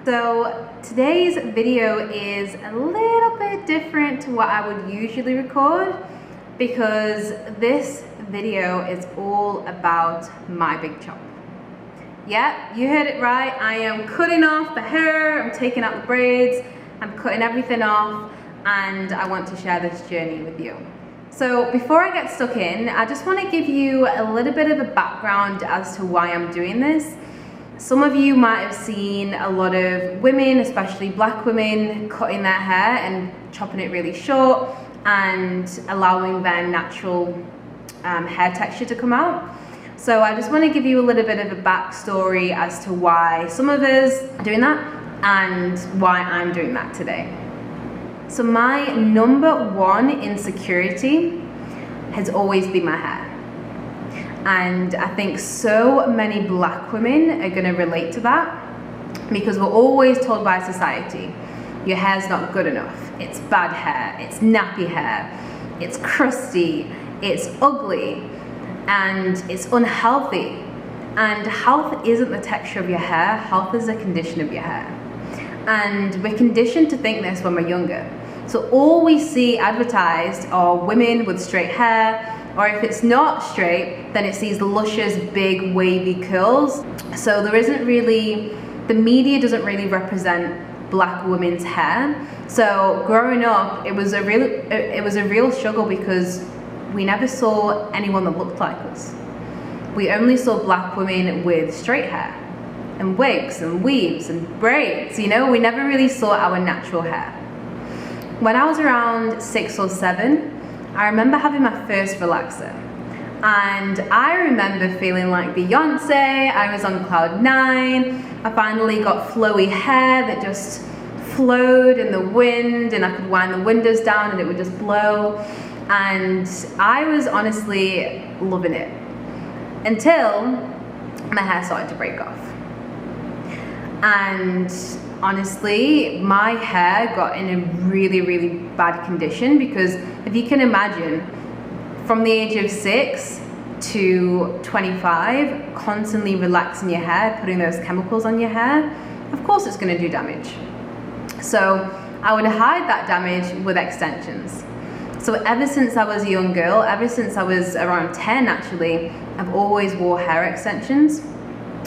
So today's video is a little bit different to what I would usually record because this video is all about my big chop. Yeah, you heard it right. I am cutting off the hair, I'm taking out the braids, I'm cutting everything off, and I want to share this journey with you. So before I get stuck in, I just want to give you a little bit of a background as to why I'm doing this. Some of you might have seen a lot of women, especially black women, cutting their hair and chopping it really short and allowing their natural hair texture to come out. So I just want to give you a little bit of a backstory as to why some of us are doing that and why I'm doing that today. So my number one insecurity has always been my hair. And I think so many black women are going to relate to that because we're always told by society, your hair's not good enough, it's bad hair, it's nappy hair, it's crusty, it's ugly, and it's unhealthy. And health isn't the texture of your hair, health is the condition of your hair. And we're conditioned to think this when we're younger. So all we see advertised are women with straight hair, or if it's not straight, then it's these luscious, big, wavy curls. So there isn't really, the media doesn't really represent black women's hair. So growing up, it was a real struggle because we never saw anyone that looked like us. We only saw black women with straight hair and wigs and weaves and braids, you know, we never really saw our natural hair. When I was around 6 or 7, I remember having my first relaxer, and I remember feeling like Beyonce. I was on cloud 9. I finally got flowy hair that just flowed in the wind, and I could wind the windows down and it would just blow, and I was honestly loving it until my hair started to break off. And honestly, my hair got in a really, really bad condition because if you can imagine, from the age of 6 to 25, constantly relaxing your hair, putting those chemicals on your hair, of course it's going to do damage. So I would hide that damage with extensions. So ever since I was a young girl, ever since I was around 10 actually, I've always wore hair extensions.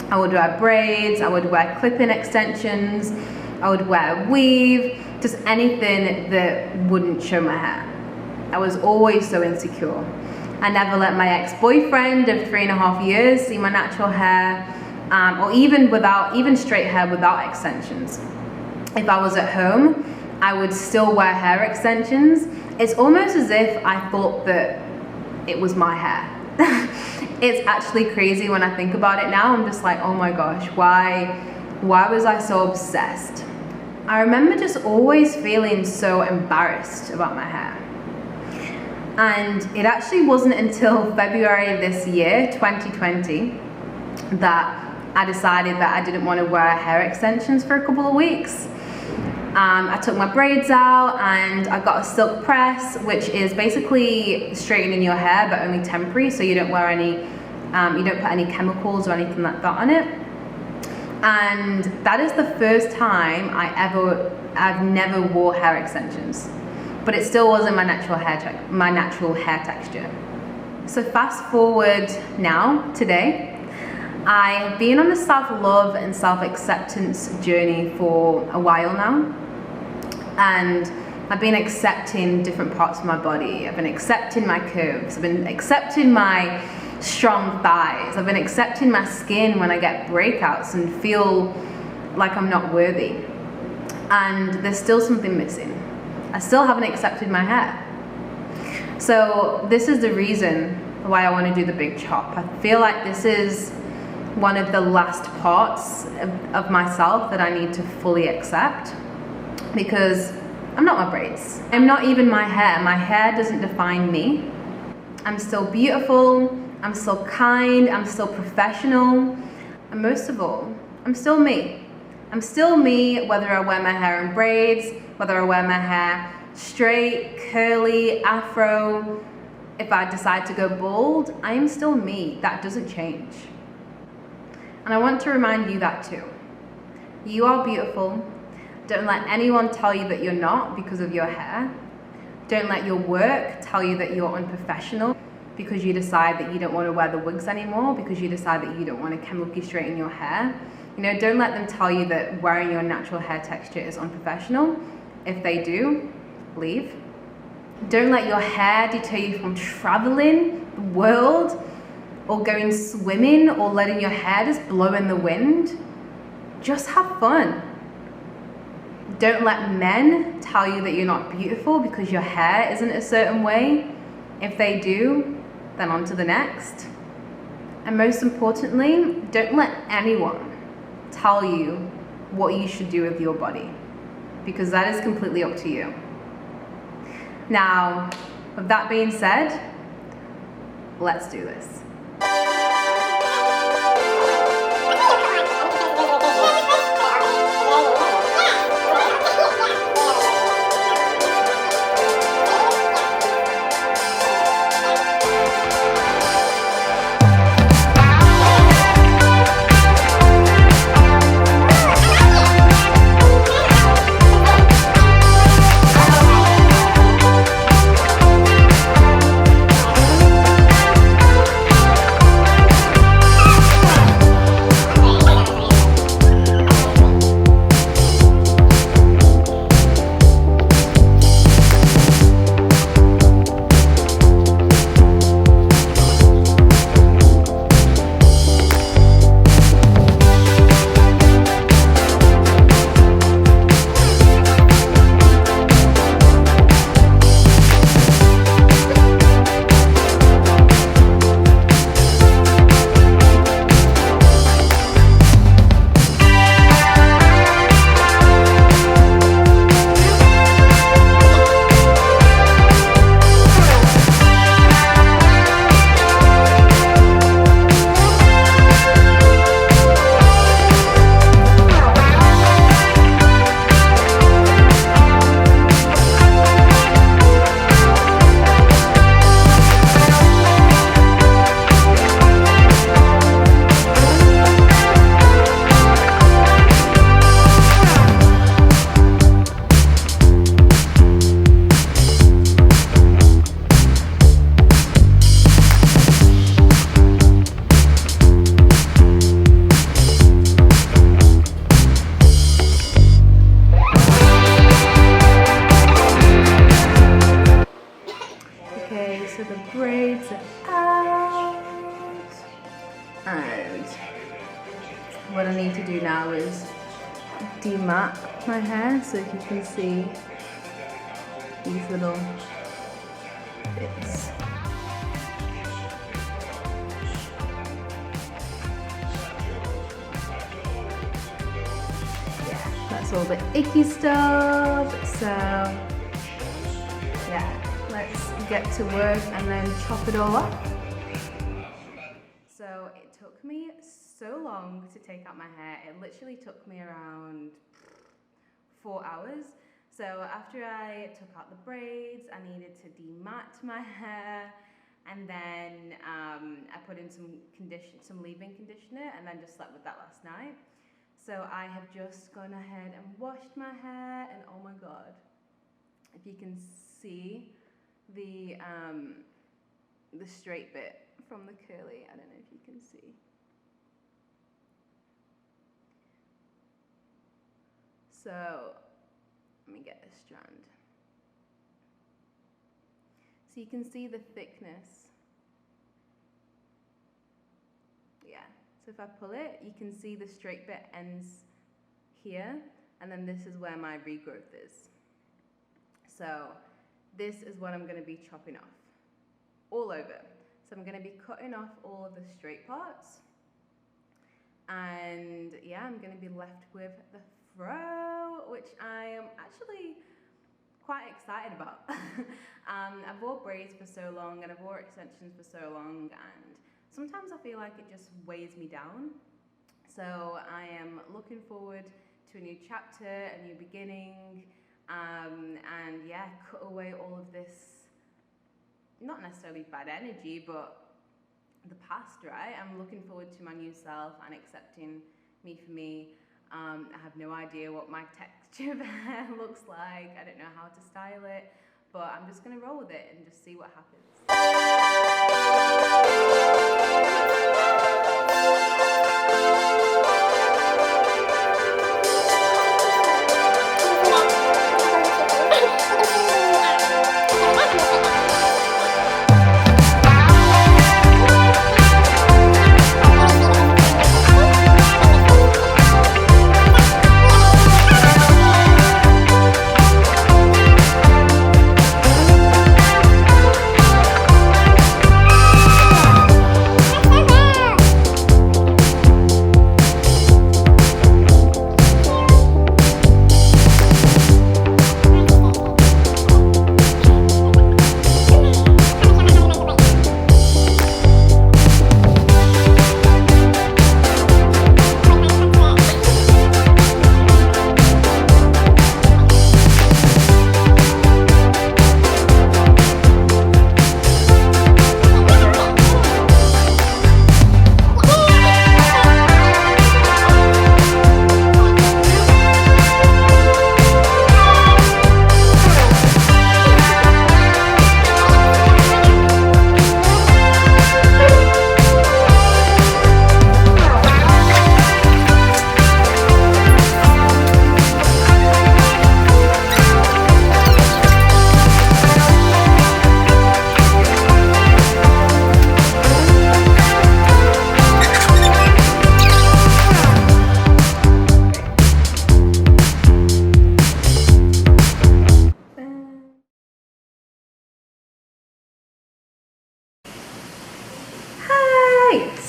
I would wear braids, I would wear clip-in extensions, I would wear weave, just anything that wouldn't show my hair. I was always so insecure. I never let my ex-boyfriend of 3.5 years see my natural hair, or even straight hair without extensions. If I was at home, I would still wear hair extensions. It's almost as if I thought that it was my hair. It's actually crazy when I think about it now. I'm just like, oh my gosh, why was I so obsessed? I remember just always feeling so embarrassed about my hair. And it actually wasn't until February this year, 2020, that I decided that I didn't want to wear hair extensions for a couple of weeks. I took my braids out and I got a silk press, which is basically straightening your hair but only temporary, so you don't wear any, you don't put any chemicals or anything like that on it. And that is the first time I've never wore hair extensions, but it still wasn't my natural hair texture. So fast forward now, today, I have been on a self-love and self-acceptance journey for a while now. And I've been accepting different parts of my body. I've been accepting my curves. I've been accepting my strong thighs. I've been accepting my skin when I get breakouts and feel like I'm not worthy. And there's still something missing. I still haven't accepted my hair. So this is the reason why I want to do the big chop. I feel like this is one of the last parts of myself that I need to fully accept, because I'm not my braids. I'm not even my hair. My hair doesn't define me. I'm still beautiful, I'm still kind, I'm still professional, and most of all, I'm still me. I'm still me whether I wear my hair in braids, whether I wear my hair straight, curly, afro. If I decide to go bald, I am still me. That doesn't change. And I want to remind you that too. You are beautiful. Don't let anyone tell you that you're not because of your hair. Don't let your work tell you that you're unprofessional because you decide that you don't want to wear the wigs anymore, because you decide that you don't want to chemically straighten your hair. You know, don't let them tell you that wearing your natural hair texture is unprofessional. If they do, leave. Don't let your hair deter you from traveling the world or going swimming or letting your hair just blow in the wind. Just have fun. Don't let men tell you that you're not beautiful because your hair isn't a certain way. If they do, then on to the next. And most importantly, don't let anyone tell you what you should do with your body, because that is completely up to you. Now, with that being said, let's do this. Okay, so the braids are out. And what I need to do now is demat my hair, so if you can see these little bits. Yeah, that's all the icky stuff. So yeah, let's get to work and then chop it all up. So it took me so long to take out my hair. It literally took me around 4 hours. So after I took out the braids, I needed to demat my hair, and then I put in some leave-in conditioner, and then just slept with that last night. So I have just gone ahead and washed my hair, and oh my god, if you can see the straight bit from the curly, I don't know if you can see. So let me get a strand. So you can see the thickness. Yeah, so if I pull it, you can see the straight bit ends here, and then this is where my regrowth is. So this is what I'm going to be chopping off all over. So I'm going to be cutting off all of the straight parts, and yeah, I'm going to be left with the fro, which I am actually quite excited about. I've wore braids for so long, and I've wore extensions for so long, and sometimes I feel like it just weighs me down. So I am looking forward to a new chapter, a new beginning, and yeah, cut away all of this, not necessarily bad energy, but the past, right? I'm looking forward to my new self and accepting me for me. I have no idea what my texture of hair looks like. I don't know how to style it, but I'm just gonna roll with it and just see what happens.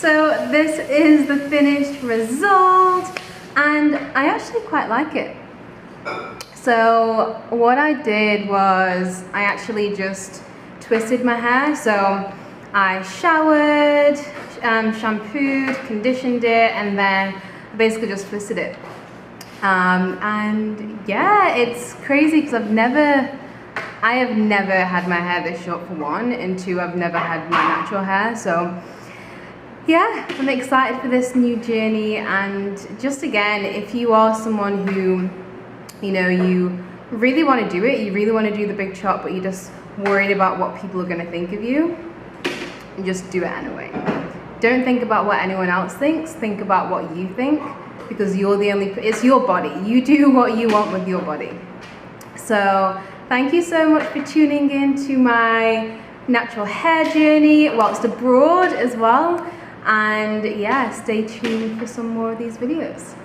So this is the finished result, and I actually quite like it. So what I did was I actually just twisted my hair. So I showered, shampooed, conditioned it, and then basically just twisted it. And yeah, it's crazy because I have never had my hair this short, for one, and two, I've never had my natural hair. So yeah, I'm excited for this new journey. And just again, if you are someone who, you know, you really want to do it, you really want to do the big chop, but you're just worried about what people are going to think of you, just do it anyway. Don't think about what anyone else thinks, think about what you think, because you're the only, it's your body. You do what you want with your body. So thank you so much for tuning in to my natural hair journey whilst abroad as well. And yeah, stay tuned for some more of these videos.